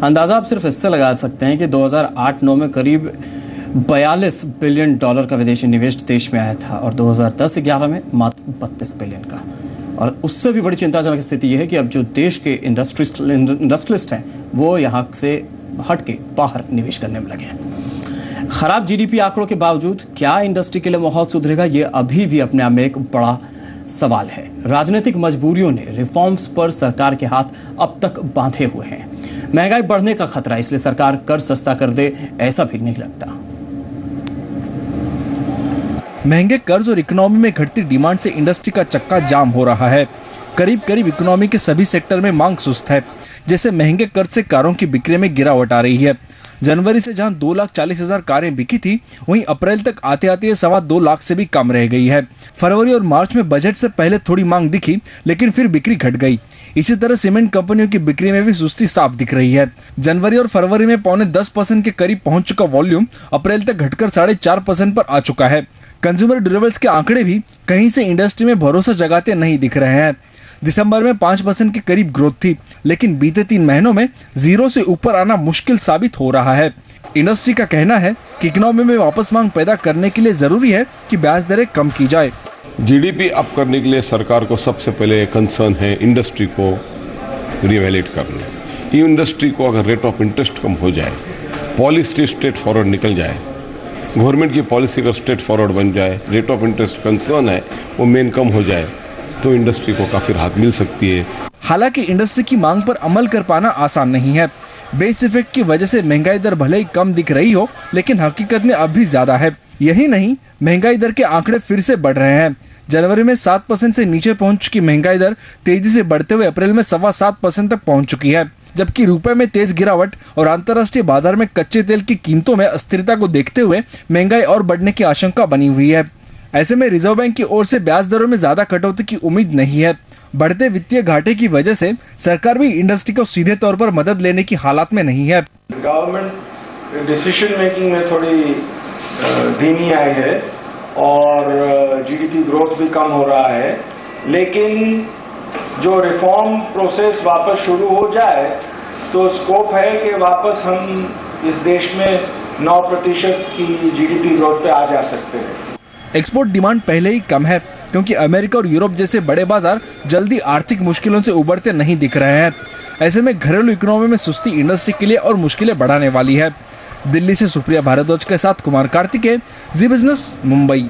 अंदाजा आप सिर्फ इससे लगा सकते हैं कि 2008-9 में करीब $42 बिलियन का विदेशी निवेश देश में आया था और 2010-11 में मात्र 32 बिलियन का। और उससे भी बड़ी चिंताजनक स्थिति यह है कि अब जो देश के इंडस्ट्रियलिस्ट हैं वो यहाँ से हट के बाहर निवेश करने में लगे हैं। खराब जीडीपी आंकड़ों के बावजूद क्या इंडस्ट्री के लिए माहौल सुधरेगा, ये अभी भी अपने आप में एक बड़ा सवाल है। राजनीतिक मजबूरियों ने रिफॉर्म्स पर सरकार के हाथ अब तक बांधे हुए हैं। महंगाई बढ़ने का खतरा, इसलिए सरकार कर सस्ता कर दे ऐसा भी नहीं लगता। महंगे कर्ज और इकोनॉमी में घटती डिमांड से इंडस्ट्री का चक्का जाम हो रहा है। करीब करीब इकोनॉमी के सभी सेक्टर में मांग सुस्त है। जैसे महंगे कर्ज से कारों की बिक्री में गिरावट आ रही है। जनवरी से जहां 2,40,000 कारें बिकी थी, वहीं अप्रैल तक आते आते ये 2.25 लाख से भी कम रह गई है। फरवरी और मार्च में बजट से पहले थोड़ी मांग दिखी, लेकिन फिर बिक्री घट गई। इसी तरह सीमेंट कंपनियों की बिक्री में भी सुस्ती साफ दिख रही है। जनवरी और फरवरी में 0.5% के करीब पहुंच चुका वॉल्यूम अप्रैल तक घटकर 4.5% पर आ चुका है। कंज्यूमर ड्यूरेबल्स के आंकड़े भी कहीं से इंडस्ट्री में भरोसा जगाते नहीं दिख रहे हैं। दिसंबर में 5% के करीब ग्रोथ थी, लेकिन बीते 3 महीनों में 0 से ऊपर आना मुश्किल साबित हो रहा है। इंडस्ट्री का कहना है कि इकोनॉमी में वापस मांग पैदा करने के लिए जरूरी है कि ब्याज दरें कम की जाए। जीडीपी अप करने के लिए सरकार को सबसे पहले कंसर्न है इंडस्ट्री को रिवैल्यूएट करना। ये इंडस्ट्री को अगर रेट ऑफ इंटरेस्ट कम हो जाए, पॉलिसी स्ट्रेट फॉरवर्ड निकल जाए, गवर्नमेंट की पॉलिसी अगर स्ट्रेट फॉरवर्ड बन जाए, रेट ऑफ इंटरेस्ट कंसर्न है वो मेन कम हो जाए, तो इंडस्ट्री को काफी राहत मिल सकती है। हालांकि इंडस्ट्री की मांग पर अमल कर पाना आसान नहीं है। बेस इफेक्ट की वजह से महंगाई दर भले ही कम दिख रही हो, लेकिन हकीकत में अब भी ज्यादा है। यही नहीं, महंगाई दर के आंकड़े फिर से बढ़ रहे हैं। जनवरी में 7% से नीचे पहुंच चुकी महंगाई दर तेजी से बढ़ते हुए अप्रैल में 7.25% तक पहुंच चुकी है। जबकि रुपए में तेज गिरावट और अंतर्राष्ट्रीय बाजार में कच्चे तेल की कीमतों में अस्थिरता को देखते हुए महंगाई और बढ़ने की आशंका बनी हुई है। ऐसे में रिजर्व बैंक की ओर से ब्याज दरों में ज्यादा कटौती की उम्मीद नहीं है। बढ़ते वित्तीय घाटे की वजह से सरकार भी इंडस्ट्री को सीधे तौर पर मदद लेने की हालात में नहीं है। गवर्नमेंट डिसीजन मेकिंग में थोड़ी धीमी आई है और जीडीपी ग्रोथ भी कम हो रहा है, लेकिन जो रिफॉर्म प्रोसेस वापस शुरू हो जाए तो स्कोप है कि वापस हम इस देश में 9% की जीडीपी ग्रोथ पे आ जा सकते हैं। एक्सपोर्ट डिमांड पहले ही कम है, क्योंकि अमेरिका और यूरोप जैसे बड़े बाजार जल्दी आर्थिक मुश्किलों से उबरते नहीं दिख रहे हैं। ऐसे में घरेलू इकोनॉमी में सुस्ती इंडस्ट्री के लिए और मुश्किलें बढ़ाने वाली है। दिल्ली से सुप्रिया भारद्वाज के साथ कुमार कार्तिकेय, जी बिजनेस, मुंबई।